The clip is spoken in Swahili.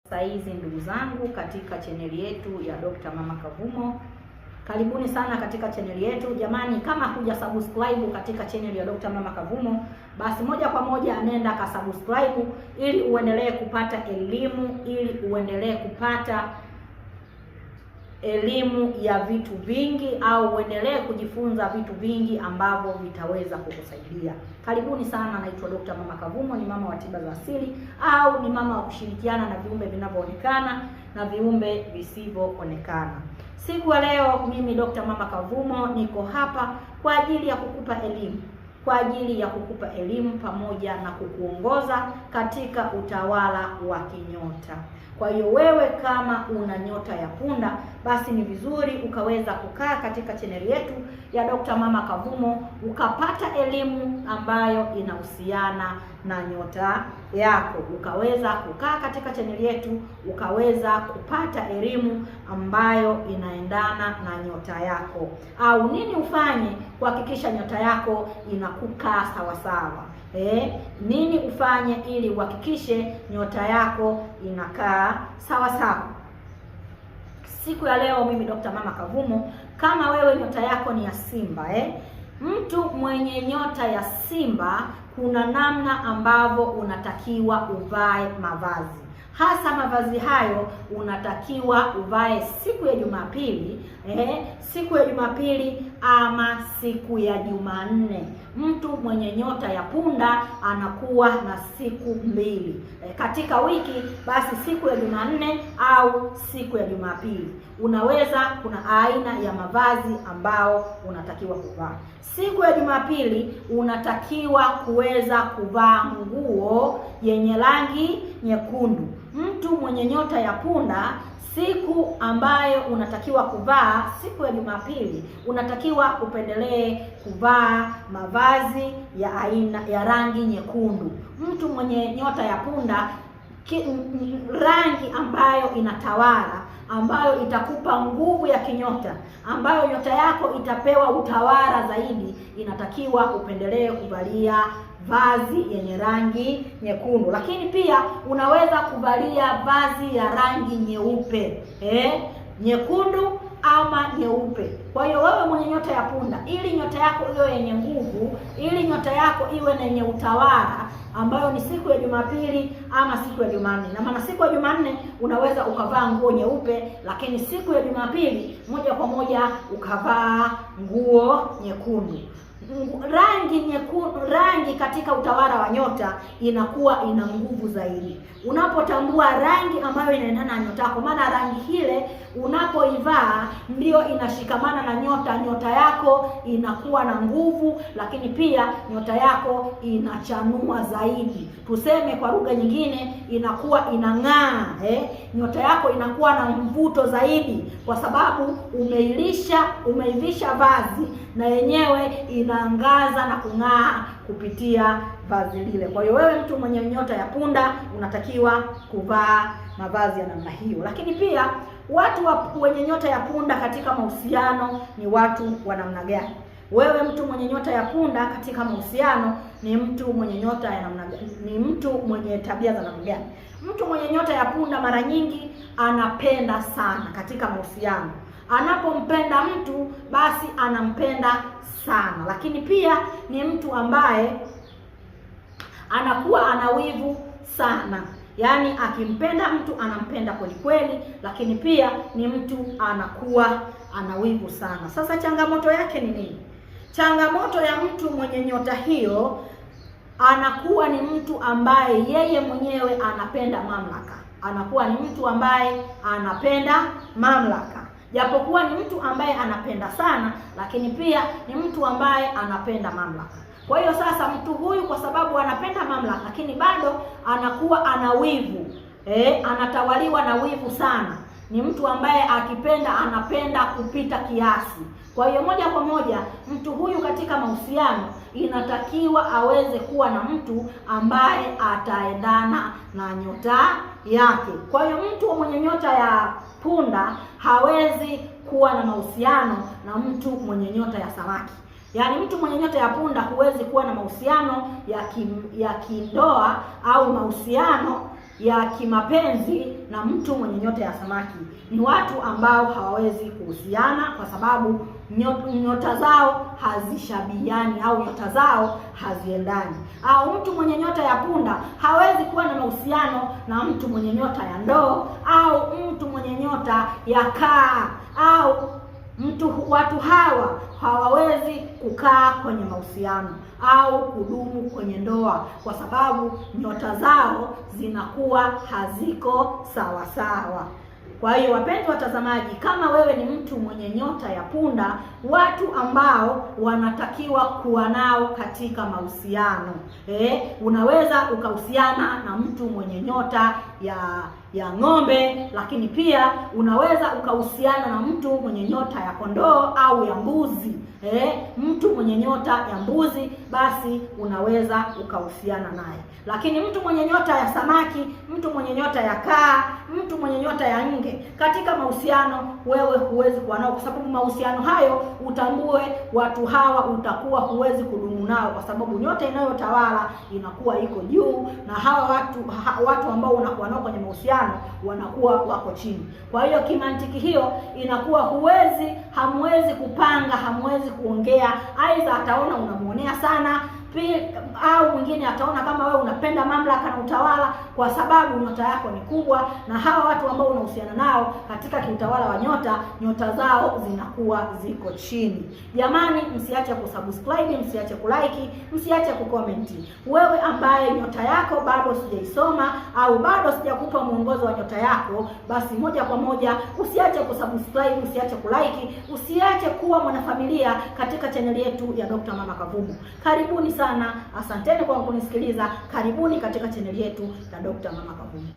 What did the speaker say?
Saizi ndugu zangu katika chaneli yetu ya Dr. Mama Kavumo. Karibuni sana katika chaneli yetu. Jamani, kama huja subscribe katika chaneli ya Dr. Mama Kavumo, basi moja kwa moja nenda ka subscribe ili uendelee kupata elimu, elimu ya vitu vingi, au uendelee kujifunza vitu vingi ambavyo vitaweza kukusaidia. Karibuni sana. Naitwa Dr. Mama Kavumo, ni mama wa tiba za asili, au ni mama wa kushirikiana na viumbe vinavyoonekana na viumbe visivyoonekana. Siku ya leo mimi Dr. Mama Kavumo niko hapa kwa ajili ya kukupa elimu pamoja na kukuongoza katika utawala wa kinyota. Kwa hiyo wewe kama una nyota ya punda, basi ni vizuri ukaweza kukaa katika chaneli yetu ya Dr. Mama Kavumo ukapata elimu ambayo inahusiana na nyota yako. Ukaweza kukaa katika chaneli yetu ukaweza kupata elimu ambayo inaendana na nyota yako, au nini ufanye kuhakikisha nyota yako inakukaa sawa sawa. Nini ufanye ili uhakikishe nyota yako inakaa sawa sawa. Siku ya leo mimi Dr. Mama Kavumo, kama wewe nyota yako ni ya Simba, mtu mwenye nyota ya Simba, kuna namna ambavyo unatakiwa uvae mavazi. Hasa mavazi hayo unatakiwa uvae siku ya Jumapili, siku ya Jumapili ama siku ya Jumanne. Mtu mwenye nyota ya punda anakuwa na siku mbili katika wiki, basi siku ya Jumanne au siku ya Jumapili. Kuna aina ya mavazi ambao unatakiwa kuvaa. Siku ya Jumapili unatakiwa kuweza kuvaa nguo yenye rangi nyekundu. Mtu mwenye nyota ya punda, siku ambayo unatakiwa kuvaa siku ya Jumapili, unatakiwa upendelee kuvaa mavazi ya aina ya rangi nyekundu. Mtu mwenye nyota ya punda, rangi ambayo inatawala, ambayo itakupa nguvu ya kinyota, ambayo nyota yako itapewa utawala zaidi, inatakiwa upendelee kuvalia vazi yenye rangi nyekundu. Lakini pia unaweza kuvalia vazi ya rangi nyeupe, nyekundu ama nyeupe. Kwa hiyo wewe mwenye nyota ya punda, ili nyota yako iwe yenye nguvu, ili nyota yako iwe na yenye utawala, ambayo ni siku ya Jumapili ama siku ya Jumanne. Na maana siku ya Jumanne unaweza ukavaa nguo nyeupe, lakini siku ya Jumapili moja kwa moja ukavaa nguo nyekundu. Rangi nyekundu, rangi katika utawala wa nyota inakuwa ina nguvu zaidi unapotambua rangi ambayo inaendana na nyota yako. Maana rangi ile unapoivaa ndio inashikamana na nyota, nyota yako inakuwa na nguvu, lakini pia nyota yako inachanua zaidi. Tuseme kwa lugha nyingine, inakuwa inang'aa, nyota yako inakuwa na mvuto zaidi, kwa sababu umeivisha vazi na yenyewe inaangaza na kung'aa kupitia vazi lile. Kwa hiyo wewe mtu mwenye nyota ya punda unatakiwa kuvaa mavazi ya namna hiyo. Lakini pia watu wenye nyota ya punda katika mahusiano ni watu wa namna gani? Wewe mtu mwenye nyota ya punda katika mahusiano ni mtu mwenye nyota ya namna gani? Ni mtu mwenye tabia za namna gani? Mtu mwenye nyota ya punda mara nyingi anapenda sana katika mahusiano. Anapompenda mtu basi anampenda sana, lakini pia ni mtu ambaye anakuwa ana wivu sana. Yaani akimpenda mtu anampenda kweli kweli, lakini pia ni mtu anakuwa ana wivu sana. Sasa changamoto yake ni nini? Changamoto ya mtu mwenye nyota hiyo, anakuwa ni mtu ambaye yeye mwenyewe anapenda mamlaka. Anakuwa ni mtu ambaye anapenda mamlaka. Japokuwa ni mtu ambaye anapenda sana, lakini pia ni mtu ambaye anapenda mamlaka. Kwa hiyo sasa mtu huyu, kwa sababu anapenda mamlaka, lakini bado anakuwa ana wivu, anatawaliwa na wivu sana. Ni mtu ambaye akipenda anapenda kupita kiasi. Kwa hiyo moja kwa moja mtu huyu katika mahusiano inatakiwa aweze kuwa na mtu ambaye ataendana na nyota yake. Kwa hiyo mtu mwenye nyota ya punda hawezi kuwa na mahusiano na mtu mwenye nyota ya samaki. Yaani mtu mwenye nyota ya punda huwezi kuwa na mahusiano ya kindoa au mahusiano ya kimapenzi na mtu mwenye nyota ya samaki ni watu ambao hawawezi kuhusiana kwa sababu nyota zao hazishabihiani au nyota zao haziendani. Au mtu mwenye nyota ya punda hawezi kuwa na mahusiano na mtu mwenye nyota ya ndoo au mtu mwenye nyota ya kaa au watu hawa hawawezi kukaa kwenye mahusiano au kudumu kwenye ndoa kwa sababu nyota zao zinakuwa haziko sawa sawa. Kwa hiyo wapenzi watazamaji, kama wewe ni mtu mwenye nyota ya punda, watu ambao wanatakiwa kuwa nao katika mahusiano, unaweza ukahusiana na mtu mwenye nyota ya ng'ombe, lakini pia unaweza ukahusiana na mtu mwenye nyota ya kondoo au ya mbuzi. Mtu mwenye nyota ya mbuzi basi unaweza ukahusiana naye. Lakini mtu mwenye nyota ya samaki, mtu mwenye nyota ya kaa, mtu mwenye nyota ya nge, katika mahusiano wewe huwezi kuwa nao kwa sababu mahusiano hayo, utambue watu hawa utakuwa huwezi kudumu nao kwa sababu nyota inayotawala inakuwa iko juu na hawa watu ambao unakuwa nao kwenye mahusiano wanakuwa wako chini. Kwa hiyo kimantiki hiyo inakuwa hamwezi kupanga, hamwezi kuongea. Aidha ataona unamuonea sana au mwingine ataona kama wewe unapenda mamlaka na utawala kwa sababu nyota yako ni kubwa, na hawa watu ambao unahusiana nao katika kiutawala wa nyota zao zinakuwa ziko chini. Jamani, msiache kusubscribe, msiache kulike, msiache kucomment. Wewe ambaye nyota yako bado sijaisoma au bado sijakupa mwongozo wa nyota yako, basi moja kwa moja usiache kusubscribe, usiache kulike, usiache kuwa mwanafamilia katika channel yetu ya Dr. Mama Kavumu. Karibuni sana, asanteni kwa kunisikiliza. Karibuni katika channel yetu ya Dr. Mama Kavumu.